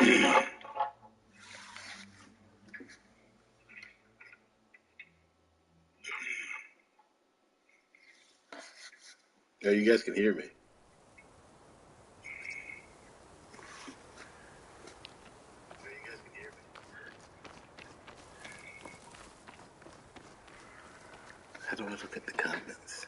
Oh, you guys can hear me. How do I look at the comments?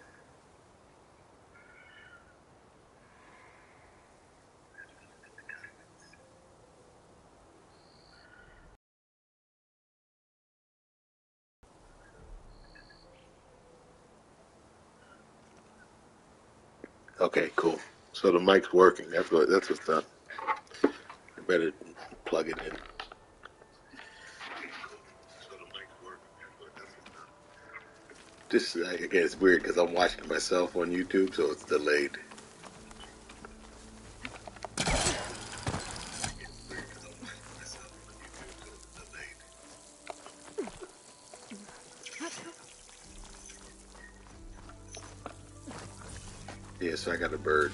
Okay, cool. So the mic's working. That's what's up. I better plug it in. This again, it's weird because I'm watching myself on YouTube, so it's delayed. Yeah, so I got a bird.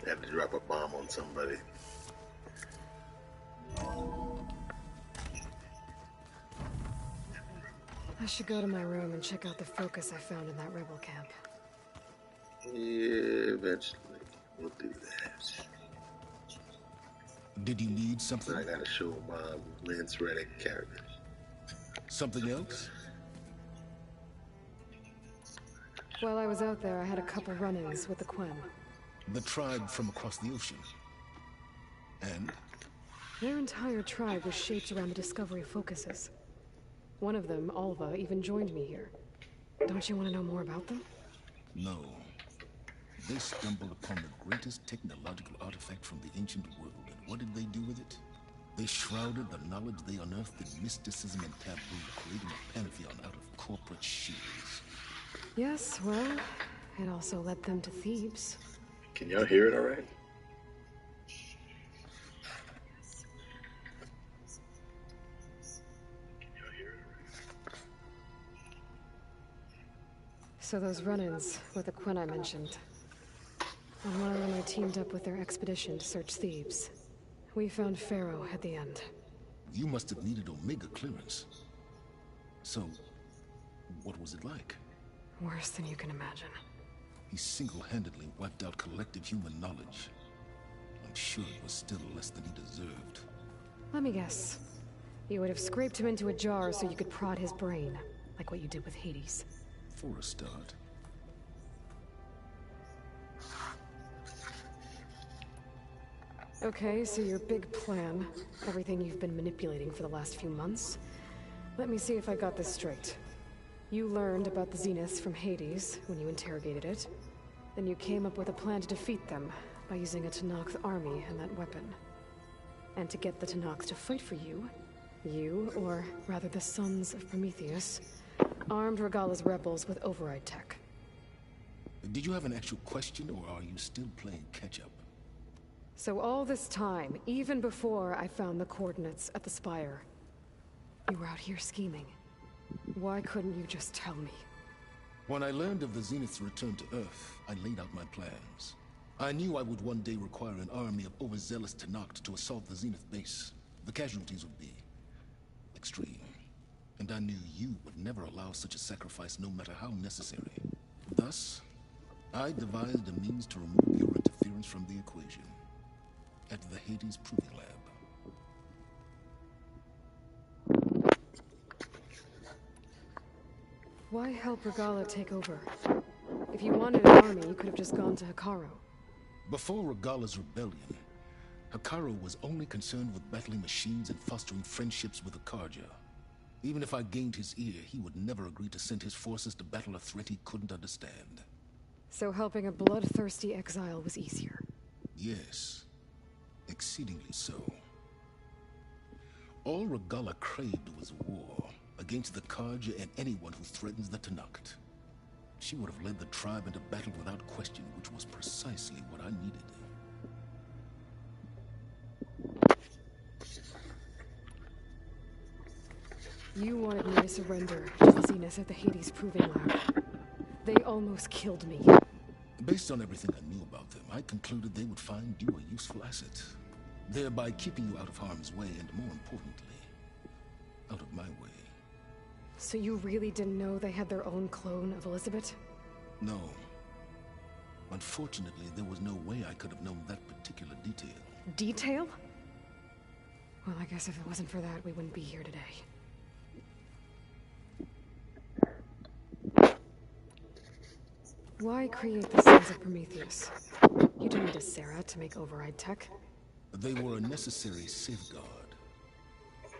I had to drop a bomb on somebody. I should go to my room and check out the focus I found in that rebel camp. Yeah, eventually we'll do that. Did you need something? I gotta show my Lance Reddick character. Something else? While I was out there, I had a couple run-ins with the Quen. The tribe from across the ocean. And? Their entire tribe was shaped around the discovery focuses. One of them, Alva, even joined me here. Don't you want to know more about them? No. They stumbled upon the greatest technological artifact from the ancient world, and what did they do with it? They shrouded the knowledge they unearthed in mysticism and taboo, creating a pantheon out of corporate shields. Yes, well, it also led them to Thebes. Can y'all hear it all right? So those run-ins with the Quen I mentioned. On one of them I teamed up with their expedition to search Thebes. We found Pharaoh at the end. You must have needed Omega clearance. So, what was it like? Worse than you can imagine. He single-handedly wiped out collective human knowledge. I'm sure it was still less than he deserved. Let me guess. You would have scraped him into a jar so you could prod his brain, like what you did with Hades. For a start. Okay, so your big plan, everything you've been manipulating for the last few months. Let me see if I got this straight. You learned about the Zeniths from Hades when you interrogated it. Then you came up with a plan to defeat them by using a Tenakth army and that weapon. And to get the Tenakth to fight for you, or rather the Sons of Prometheus, armed Regala's rebels with override tech. Did you have an actual question, or are you still playing catch-up? So all this time, even before I found the coordinates at the Spire, you were out here scheming. Why couldn't you just tell me? When I learned of the Zenith's return to Earth, I laid out my plans. I knew I would one day require an army of overzealous Tenakth to assault the Zenith base. The casualties would be extreme. And I knew you would never allow such a sacrifice, no matter how necessary. Thus, I devised a means to remove your interference from the equation. At the Hades Proving Lab. Why help Regala take over? If you wanted an army, you could have just gone to Hekarro. Before Regala's rebellion, Hekarro was only concerned with battling machines and fostering friendships with the Karja. Even if I gained his ear, he would never agree to send his forces to battle a threat he couldn't understand. So helping a bloodthirsty exile was easier? Yes. Exceedingly so. All Regala craved was war against the Karja and anyone who threatens the Tenakth. She would have led the tribe into battle without question, which was precisely what I needed. You wanted me to surrender to the Zenith at the Hades Proving Lab. They almost killed me. Based on everything I knew about them, I concluded they would find you a useful asset, thereby keeping you out of harm's way and, more importantly, out of my way. So you really didn't know they had their own clone of Elizabeth? No. Unfortunately, there was no way I could have known that particular detail. Detail? Well, I guess if it wasn't for that, we wouldn't be here today. Why create the Sons of Prometheus? You didn't need a Sarah to make override tech. They were a necessary safeguard.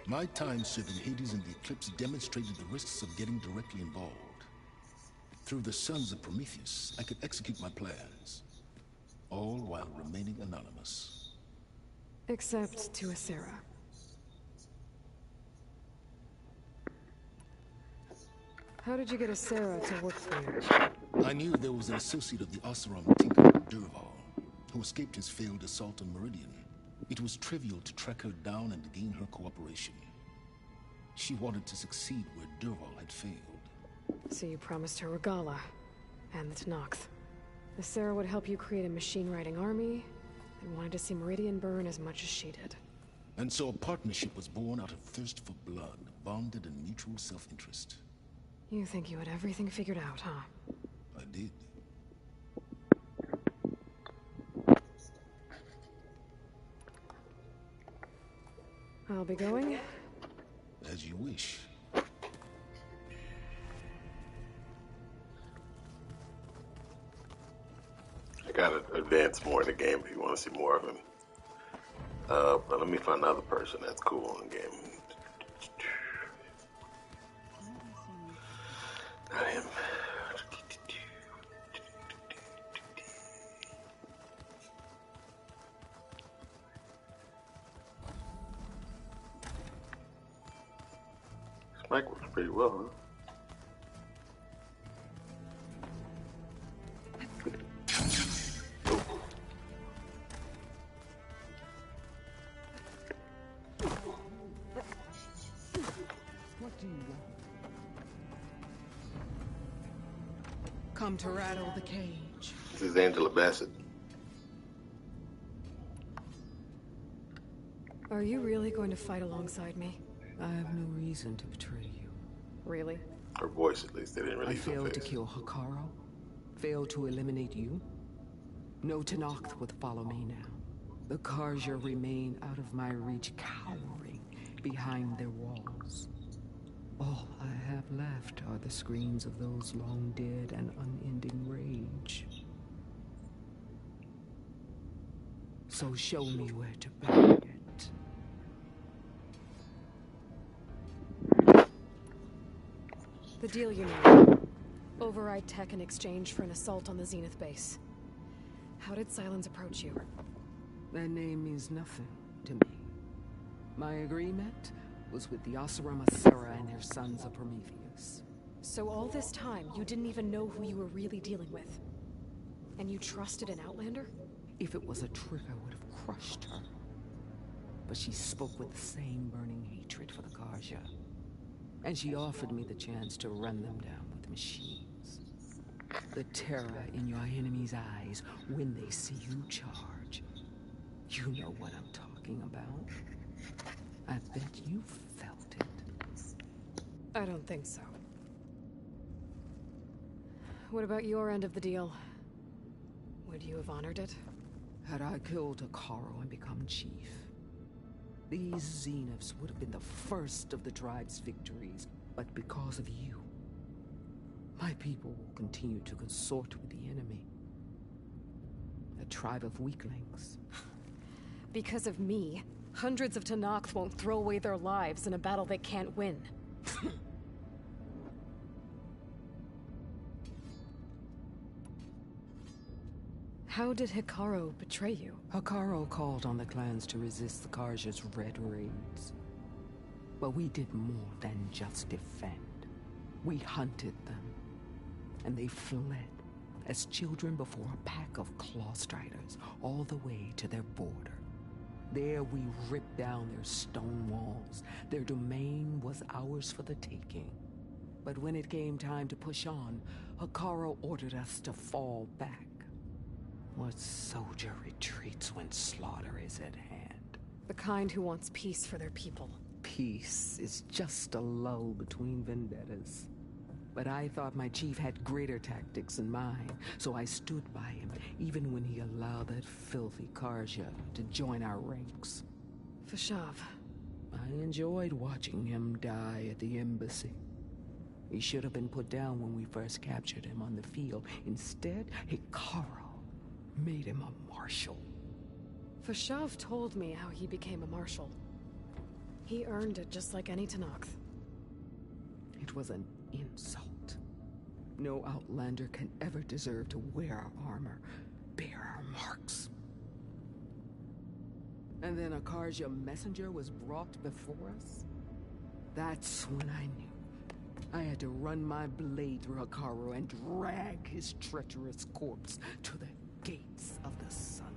My time serving Hades and the Eclipse demonstrated the risks of getting directly involved. Through the Sons of Prometheus, I could execute my plans, all while remaining anonymous. Except to a Sarah. How did you get a Sarah to work for you? I knew there was an associate of the Oseram Tinker, Durval, who escaped his failed assault on Meridian. It was trivial to track her down and gain her cooperation. She wanted to succeed where Durval had failed. So you promised her Regala, and the Tenakth. The Sarah would help you create a machine-riding army, and wanted to see Meridian burn as much as she did. And so a partnership was born out of thirst for blood, bonded in mutual self-interest. You think you had everything figured out, huh? I did. I'll be going. As you wish. I gotta advance more in the game if you want to see more of him. But let me find another person that's cool in the game. Not him. This mic works pretty well, huh? What do you want? Come to rattle the cage. This is Angela Bassett. Are you really going to fight alongside me? I have no reason to betray you. Really? Her voice, at least. They didn't I release her failed to face. kill Hakaro. Failed to eliminate you. No Tenakth would follow me now. The Karja remain out of my reach, cowering behind their walls. All I have left are the screams of those long dead and unending rage. So show me where to bury it. The deal you know. Override tech in exchange for an assault on the Zenith base. How did Silence approach you? That name means nothing to me. My agreement was with the Oseram Sarah and their Sons of Prometheus. So all this time, you didn't even know who you were really dealing with? And you trusted an Outlander? If it was a trick, I would have crushed her. But she spoke with the same burning hatred for the Karja. And she offered me the chance to run them down with machines. The terror in your enemy's eyes when they see you charge. You know what I'm talking about. I bet you felt it. I don't think so. What about your end of the deal? Would you have honored it? Had I killed Hakaro and become chief, these Zeniths would have been the first of the tribe's victories. But because of you, my people will continue to consort with the enemy. A tribe of weaklings. Because of me, hundreds of Tenakth won't throw away their lives in a battle they can't win. How did Hikaru betray you? Hakaro called on the clans to resist the Karja's red raids. But we did more than just defend. We hunted them. And they fled as children before a pack of claw striders all the way to their border. There we ripped down their stone walls. Their domain was ours for the taking. But when it came time to push on, Hikaru ordered us to fall back. What soldier retreats when slaughter is at hand? The kind who wants peace for their people. Peace is just a lull between vendettas. But I thought my chief had greater tactics in mind, so I stood by him, even when he allowed that filthy Karja to join our ranks. Fashav. I enjoyed watching him die at the embassy. He should have been put down when we first captured him on the field. Instead, Hikaru made him a marshal. Fashav told me how he became a marshal. He earned it just like any Tenakth. It was an insult. No Outlander can ever deserve to wear our armor, bear our marks. And then a Karja messenger was brought before us? That's when I knew. I had to run my blade through Hikaru and drag his treacherous corpse to the gates of the sun.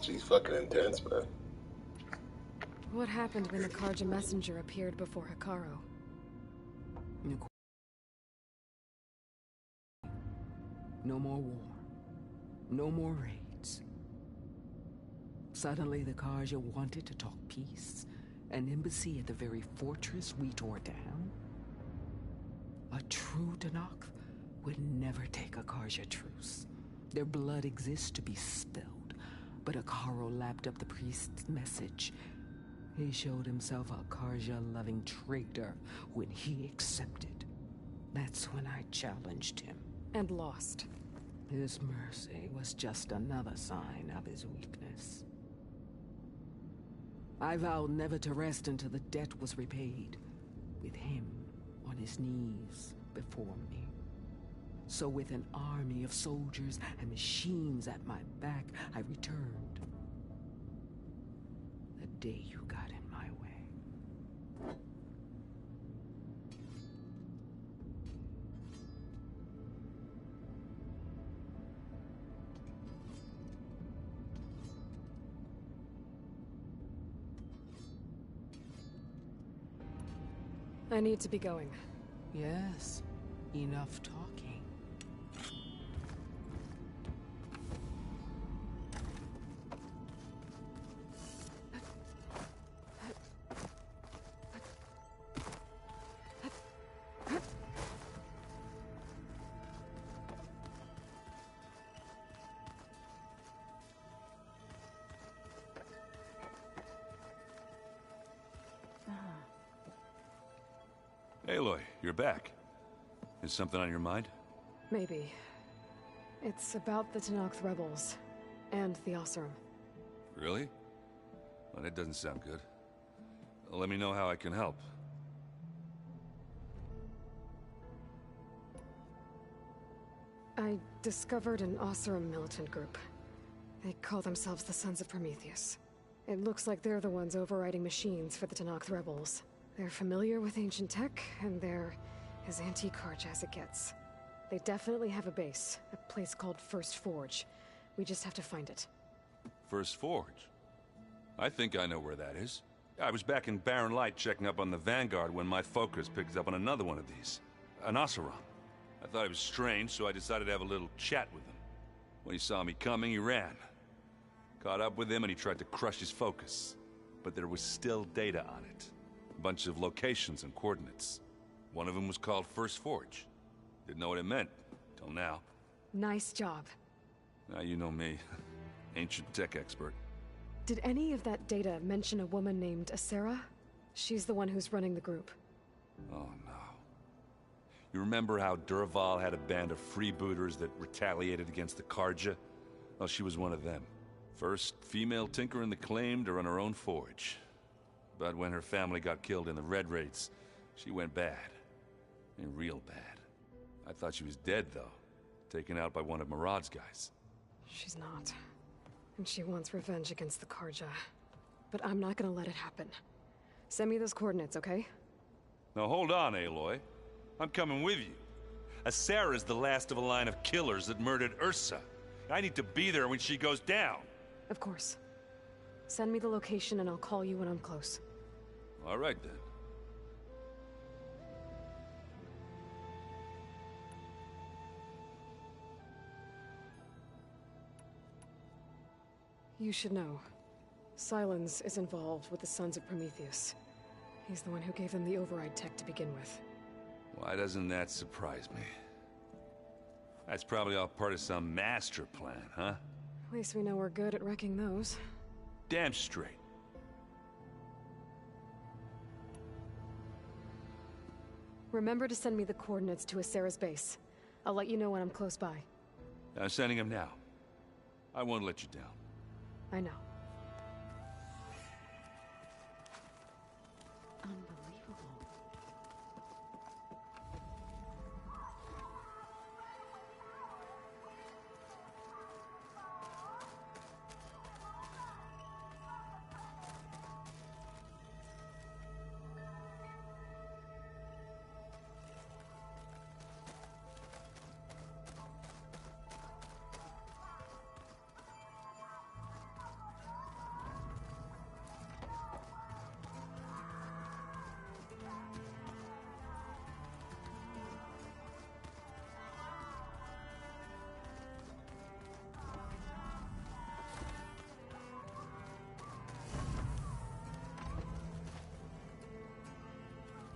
She's fucking intense, man. What happened when the Karja messenger appeared before Hikaru? No more war. No more raids. Suddenly the Karja wanted to talk peace. An embassy at the very fortress we tore down? A true Tenakth would never take a Karja truce. Their blood exists to be spilled. But Hikaru lapped up the priest's message. He showed himself a Karja-loving traitor when he accepted. That's when I challenged him. And lost. His mercy was just another sign of his weakness. I vowed never to rest until the debt was repaid, with him on his knees before me. So with an army of soldiers and machines at my back, I returned. The day you got in my way. I need to be going. Yes, enough talking. Aloy, you're back. Is something on your mind? Maybe. It's about the Tenakth rebels. And the Oseram. Really? Well, that doesn't sound good. Let me know how I can help. I discovered an Oseram militant group. They call themselves the Sons of Prometheus. It looks like they're the ones overriding machines for the Tenakth rebels. They're familiar with ancient tech, and they're as anti-Karja as it gets. They definitely have a base, a place called First Forge. We just have to find it. First Forge? I think I know where that is. I was back in Barren Light checking up on the Vanguard when my focus picked up on another one of these. An Oseram. I thought it was strange, so I decided to have a little chat with him. When he saw me coming, he ran. Caught up with him and he tried to crush his focus. But there was still data on it. A bunch of locations and coordinates. One of them was called First Forge. Didn't know what it meant, till now. Nice job. Now you know me. Ancient tech expert. Did any of that data mention a woman named Asera? She's the one who's running the group. Oh no. You remember how Durval had a band of freebooters that retaliated against the Karja? Well, she was one of them. First female tinker in the claim to run her own forge. But when her family got killed in the Red Raids, she went bad. And real bad. I thought she was dead, though. Taken out by one of Murad's guys. She's not. And she wants revenge against the Karja. But I'm not gonna let it happen. Send me those coordinates, okay? Now hold on, Aloy. I'm coming with you. Asera's the last of a line of killers that murdered Ursa. I need to be there when she goes down. Of course. Send me the location and I'll call you when I'm close. All right, then. You should know. Sylens is involved with the Sons of Prometheus. He's the one who gave them the override tech to begin with. Why doesn't that surprise me? That's probably all part of some master plan, huh? At least we know we're good at wrecking those. Damn straight. Remember to send me the coordinates to Asera's base. I'll let you know when I'm close by. I'm sending him now. I won't let you down. I know. Unbelievable.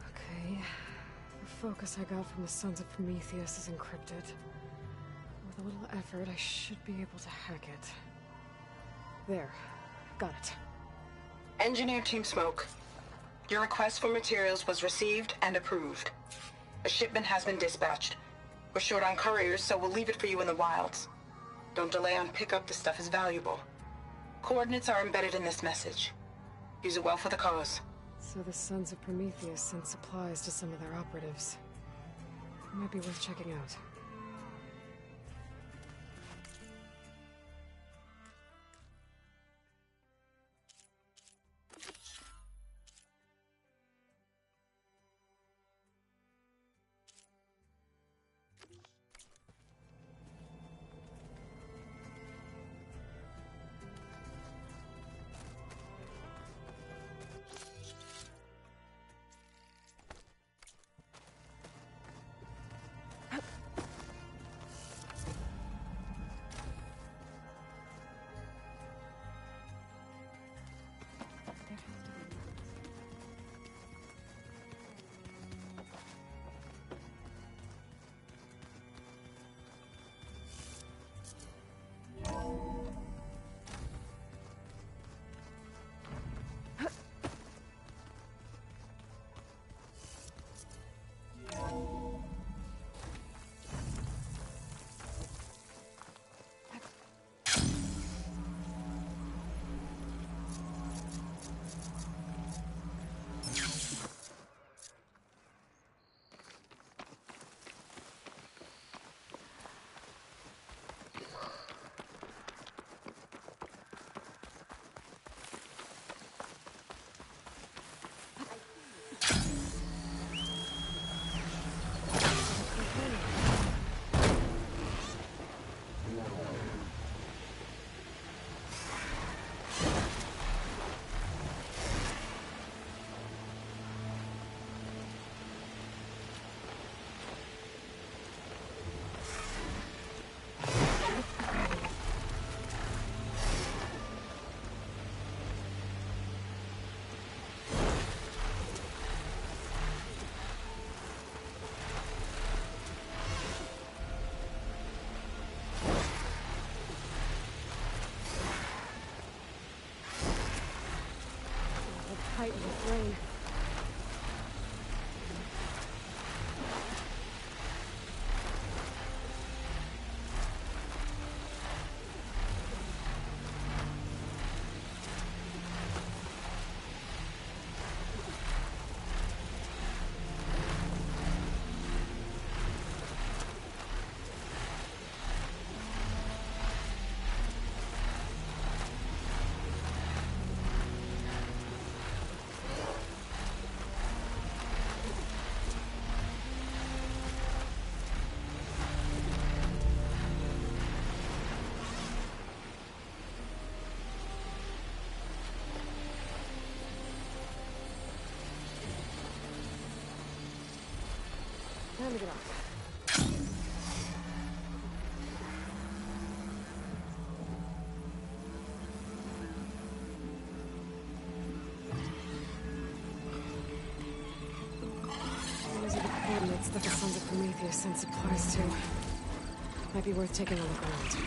Okay. The focus I got from the Sons of Prometheus is encrypted. With a little effort, I should be able to hack it. There. Got it. Engineer Team Smoke, your request for materials was received and approved. A shipment has been dispatched. We're short on couriers, so we'll leave it for you in the wilds. Don't delay on pickup, the stuff is valuable. Coordinates are embedded in this message. Use it well for the cause. So the Sons of Prometheus sent supplies to some of their operatives. It might be worth checking out. Tight in the brain. get up. Those are the coordinates that the Sons of Prometheus sent supplies to. Might be worth taking a look around.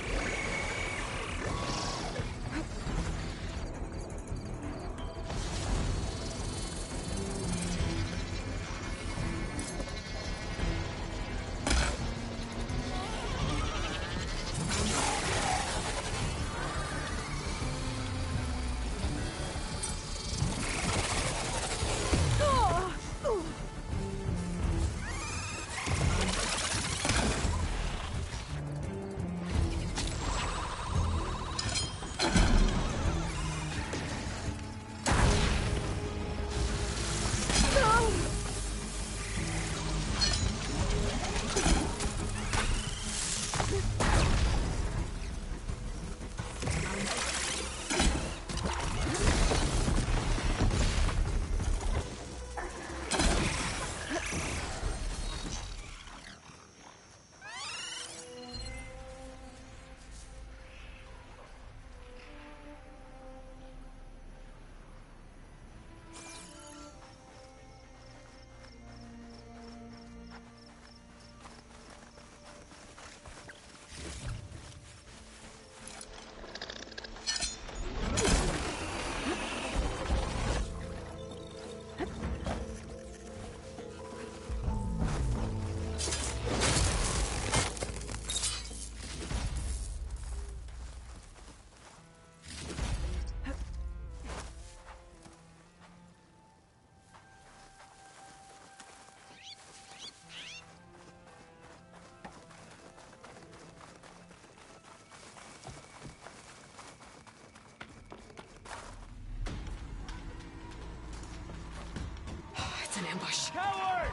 It's an ambush. Coward!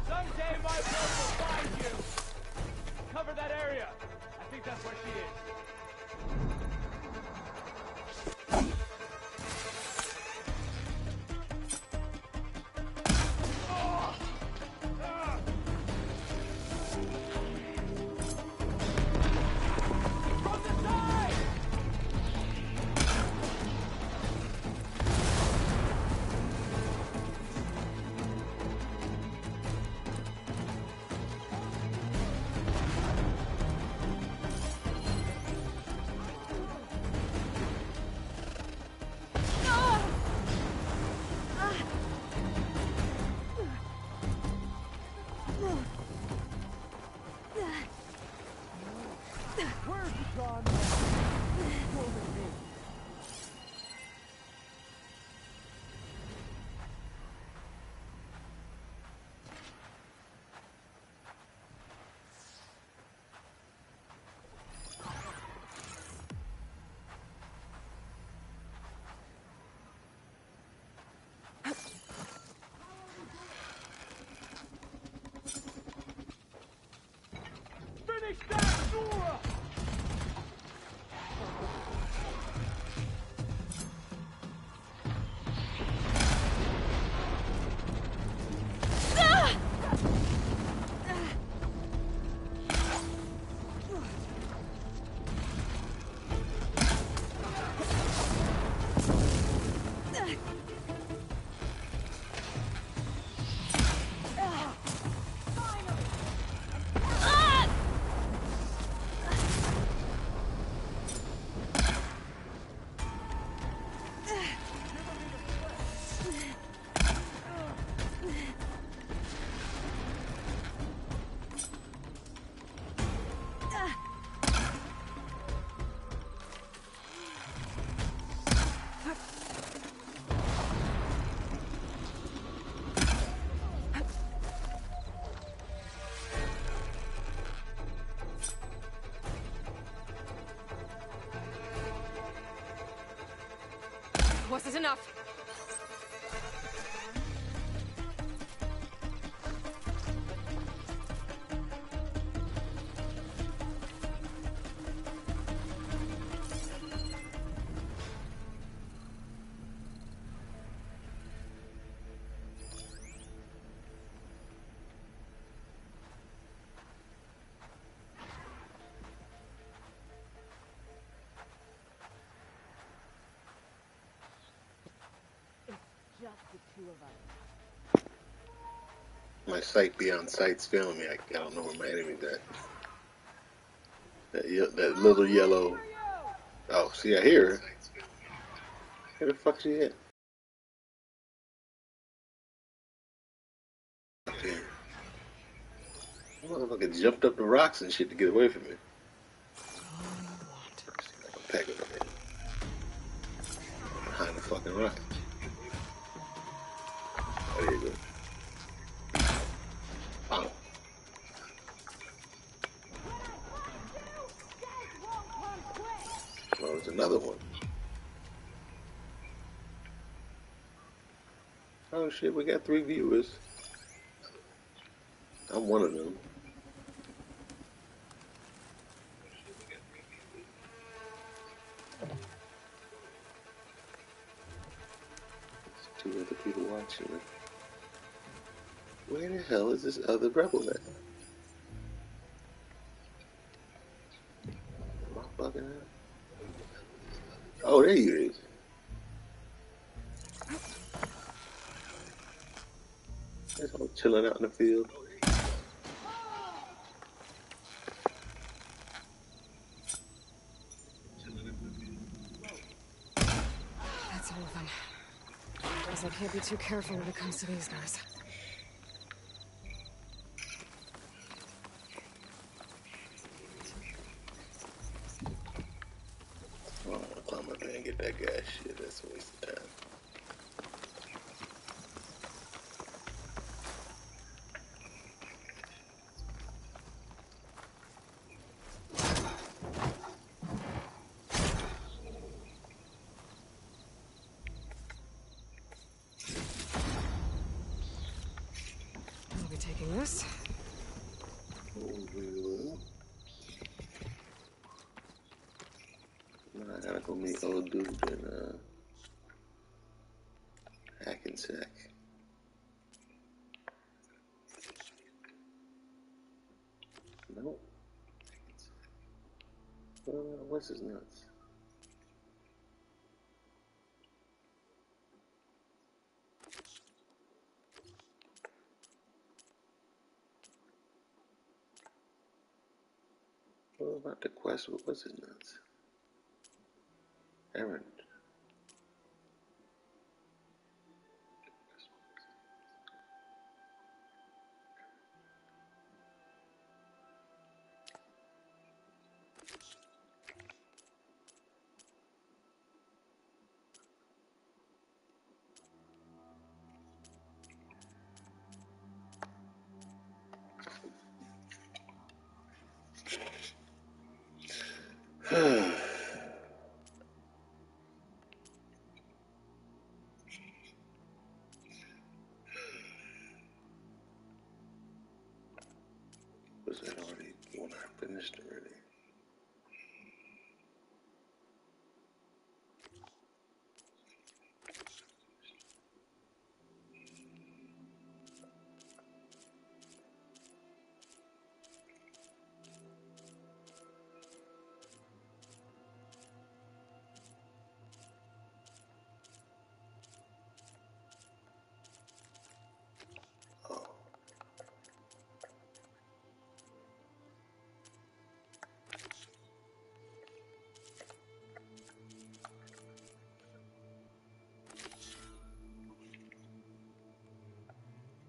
Someday my blood will find you! Cover that area! I think that's where she is. From the side! Where's the gun? Go with me. Finish that, Zora! Was it enough? My sight beyond sight's failing me. I don't know where my enemy's at. That little yellow. Oh, see, I hear her. Where the fuck she at? Okay. Motherfucker jumped up the rocks and shit to get away from me. I'm packing up there. Behind the fucking rock. Oh, there you go. Oh. Oh, there's another one. Oh shit, we got 3 viewers. I'm one of them. There's 2 other people watching me. Where the hell is this other rebel at? Am I bugging out? Oh, there you is. Just all chilling out in the field. That's all of them. Guess I can't be too careful when it comes to these guys. Oh, I'll climb up there and get that guy. Shit, that's a waste of time. I'll be taking this. Now I gotta go meet old dude in Hackensack. Nope. What's his nuts? What about the quest? What was his nuts? Errand. Was that already one I finished already? Oh.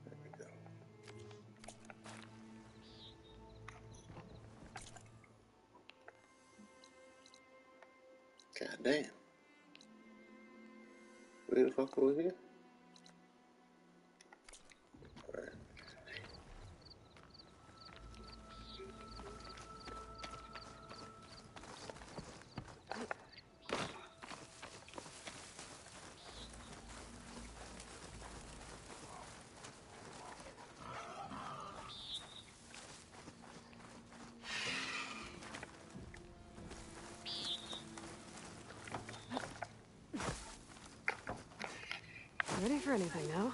There we go. God damn. Where the fuck over here? Alright. Ready for anything now?